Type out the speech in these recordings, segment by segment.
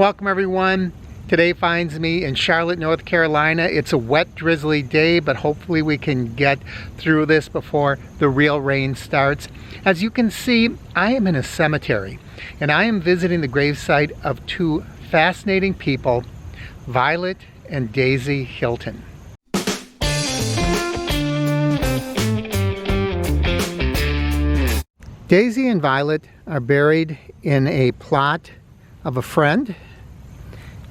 Welcome everyone. Today finds me in Charlotte, North Carolina. It's a wet, drizzly day, but hopefully we can get through this before the real rain starts. As you can see, I am in a cemetery, and I am visiting the gravesite of two fascinating people, Violet and Daisy Hilton. Daisy and Violet are buried in a plot of a friend,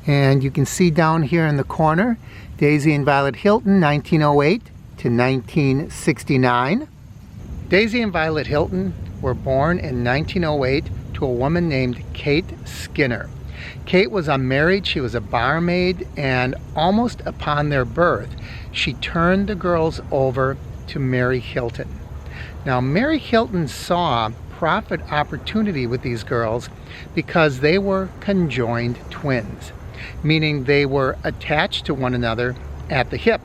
and you can see down here in the corner Daisy and Violet Hilton, 1908 to 1969. Daisy and Violet Hilton were born in 1908 to a woman named Kate Skinner. Kate was unmarried, she was a barmaid, and almost upon their birth she turned the girls over to Mary Hilton. Now Mary Hilton saw profit opportunity with these girls because they were conjoined twins, meaning they were attached to one another at the hip.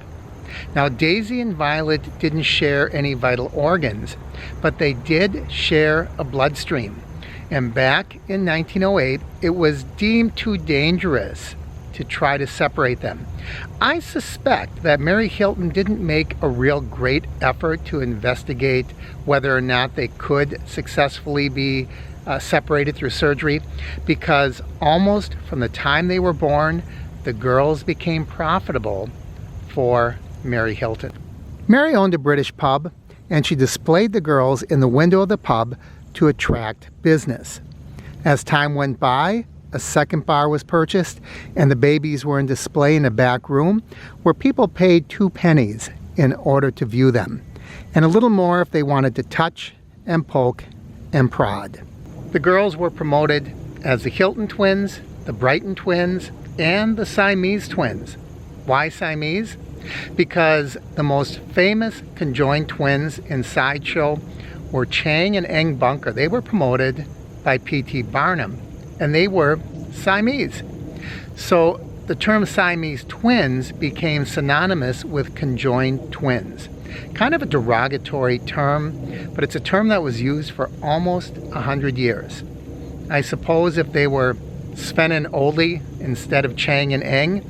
Now Daisy and Violet didn't share any vital organs, but they did share a bloodstream. And back in 1908, it was deemed too dangerous to try to separate them. I suspect that Mary Hilton didn't make a real great effort to investigate whether or not they could successfully be separated through surgery, because almost from the time they were born, the girls became profitable for Mary Hilton. Mary owned a British pub, and she displayed the girls in the window of the pub to attract business. As time went by, a second bar was purchased, and the babies were in display in a back room where people paid 2 pennies in order to view them, and a little more if they wanted to touch and poke and prod. The girls were promoted as the Hilton Twins, the Brighton Twins, and the Siamese Twins. Why Siamese? Because the most famous conjoined twins in Sideshow were Chang and Eng Bunker. They were promoted by P.T. Barnum, and they were Siamese. So the term Siamese twins became synonymous with conjoined twins. Kind of a derogatory term, but it's a term that was used for almost 100 years. I suppose if they were Sven and Ole instead of Chang and Eng,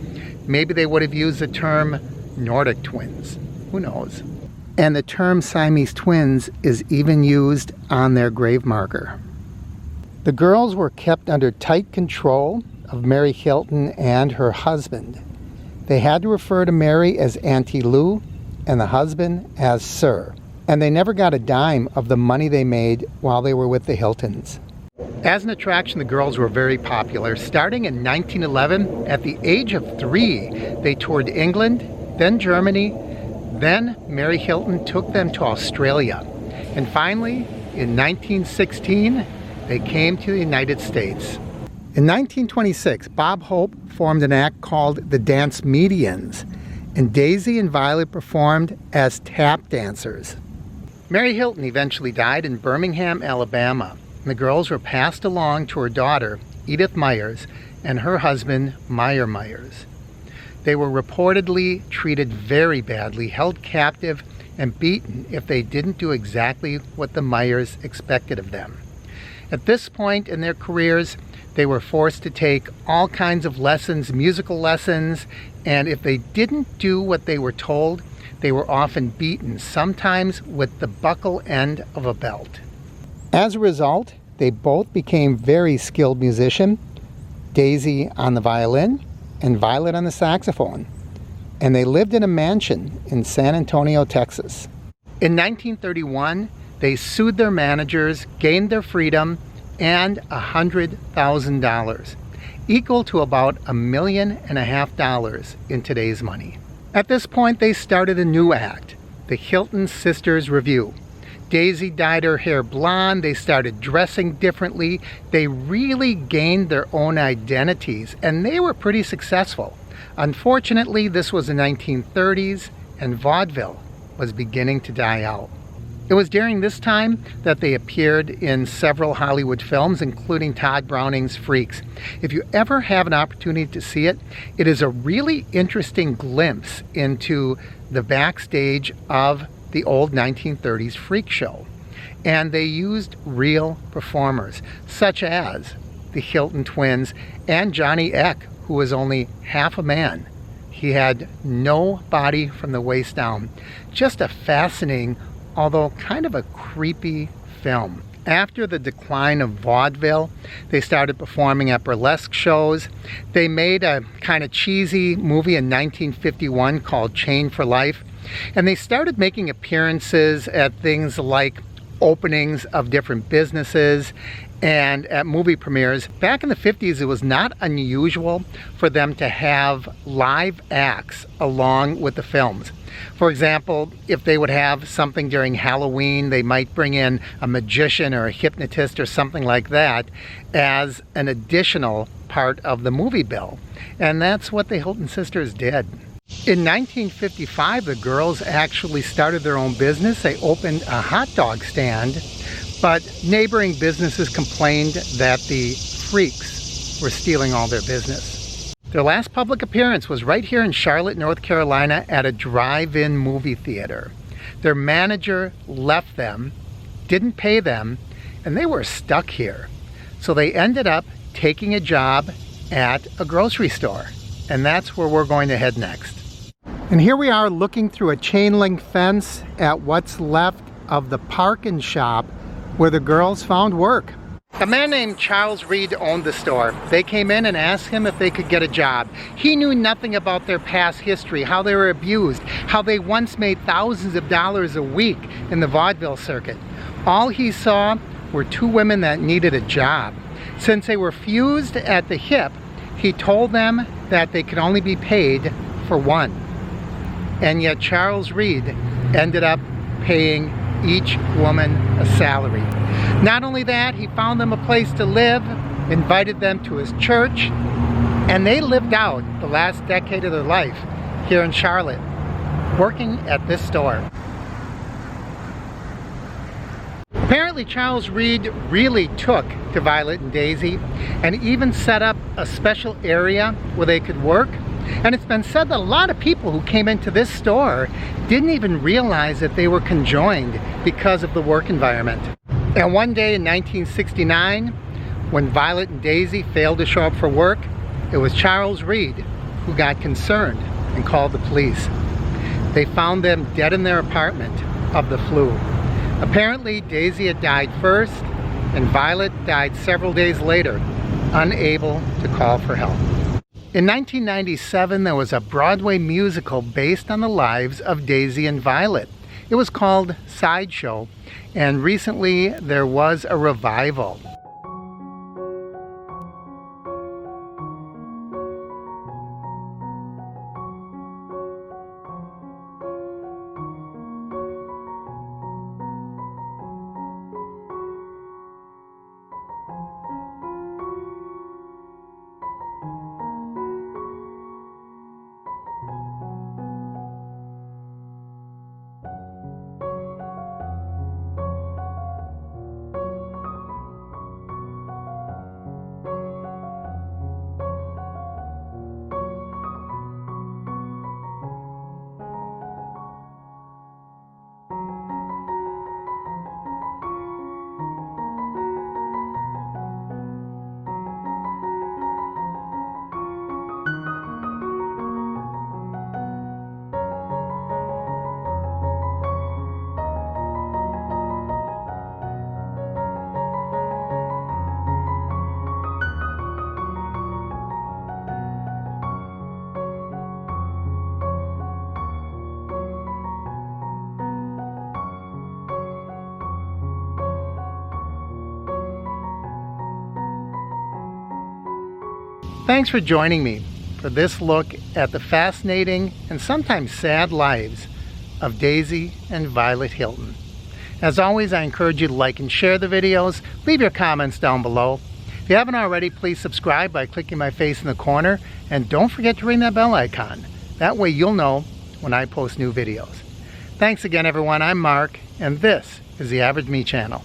maybe they would have used the term Nordic twins. Who knows? And the term Siamese twins is even used on their grave marker. The girls were kept under tight control of Mary Hilton and her husband. They had to refer to Mary as Auntie Lou and the husband as Sir. And they never got a dime of the money they made while they were with the Hiltons. As an attraction, the girls were very popular. Starting in 1911, at the age of 3, they toured England, then Germany, then Mary Hilton took them to Australia. And finally, in 1916, they came to the United States. In 1926, Bob Hope formed an act called the Dance Medians, and Daisy and Violet performed as tap dancers. Mary Hilton eventually died in Birmingham, Alabama, and the girls were passed along to her daughter, Edith Myers, and her husband, Meyer Myers. They were reportedly treated very badly, held captive, and beaten if they didn't do exactly what the Myers expected of them. At this point in their careers, they were forced to take all kinds of lessons, musical lessons, and if they didn't do what they were told, they were often beaten, sometimes with the buckle end of a belt. As a result, they both became very skilled musicians, Daisy on the violin and Violet on the saxophone, and they lived in a mansion in San Antonio, Texas. In 1931, they sued their managers, gained their freedom, and $100,000, equal to about $1.5 million in today's money. At this point, they started a new act, the Hilton Sisters Revue. Daisy dyed her hair blonde, they started dressing differently, they really gained their own identities, and they were pretty successful. Unfortunately, this was the 1930s, and vaudeville was beginning to die out. It was during this time that they appeared in several Hollywood films, including Todd Browning's Freaks. If you ever have an opportunity to see it, it is a really interesting glimpse into the backstage of the old 1930s freak show. And they used real performers, such as the Hilton Twins and Johnny Eck, who was only half a man. He had no body from the waist down. Just a fascinating, although kind of a creepy film. After the decline of vaudeville, they started performing at burlesque shows. They made a kind of cheesy movie in 1951 called Chain for Life. And they started making appearances at things like openings of different businesses and at movie premieres. Back in the 50s, it was not unusual for them to have live acts along with the films. For example, if they would have something during Halloween, they might bring in a magician or a hypnotist or something like that as an additional part of the movie bill. And that's what the Hilton Sisters did. In 1955, the girls actually started their own business. They opened a hot dog stand, but neighboring businesses complained that the freaks were stealing all their business. Their last public appearance was right here in Charlotte, North Carolina at a drive-in movie theater. Their manager left them, didn't pay them, and they were stuck here. So they ended up taking a job at a grocery store. And that's where we're going to head next. And here we are looking through a chain link fence at what's left of the park and shop where the girls found work. A man named Charles Reed owned the store. They came in and asked him if they could get a job. He knew nothing about their past history, how they were abused, how they once made thousands of dollars a week in the vaudeville circuit. All he saw were two women that needed a job. Since they were fused at the hip, he told them that they could only be paid for one. And yet Charles Reed ended up paying each woman a salary. Not only that, he found them a place to live, invited them to his church, and they lived out the last decade of their life here in Charlotte, working at this store. Apparently Charles Reed really took to Violet and Daisy and even set up a special area where they could work. And it's been said that a lot of people who came into this store didn't even realize that they were conjoined because of the work environment. And one day in 1969, when Violet and Daisy failed to show up for work, it was Charles Reed who got concerned and called the police. They found them dead in their apartment of the flu. Apparently, Daisy had died first, and Violet died several days later, unable to call for help. In 1997, there was a Broadway musical based on the lives of Daisy and Violet. It was called Sideshow, and recently there was a revival. Thanks for joining me for this look at the fascinating and sometimes sad lives of Daisy and Violet Hilton. As always, I encourage you to like and share the videos. Leave your comments down below. If you haven't already, please subscribe by clicking my face in the corner, and don't forget to ring that bell icon. That way you'll know when I post new videos. Thanks again, everyone. I'm Mark, and this is the Average Me Channel.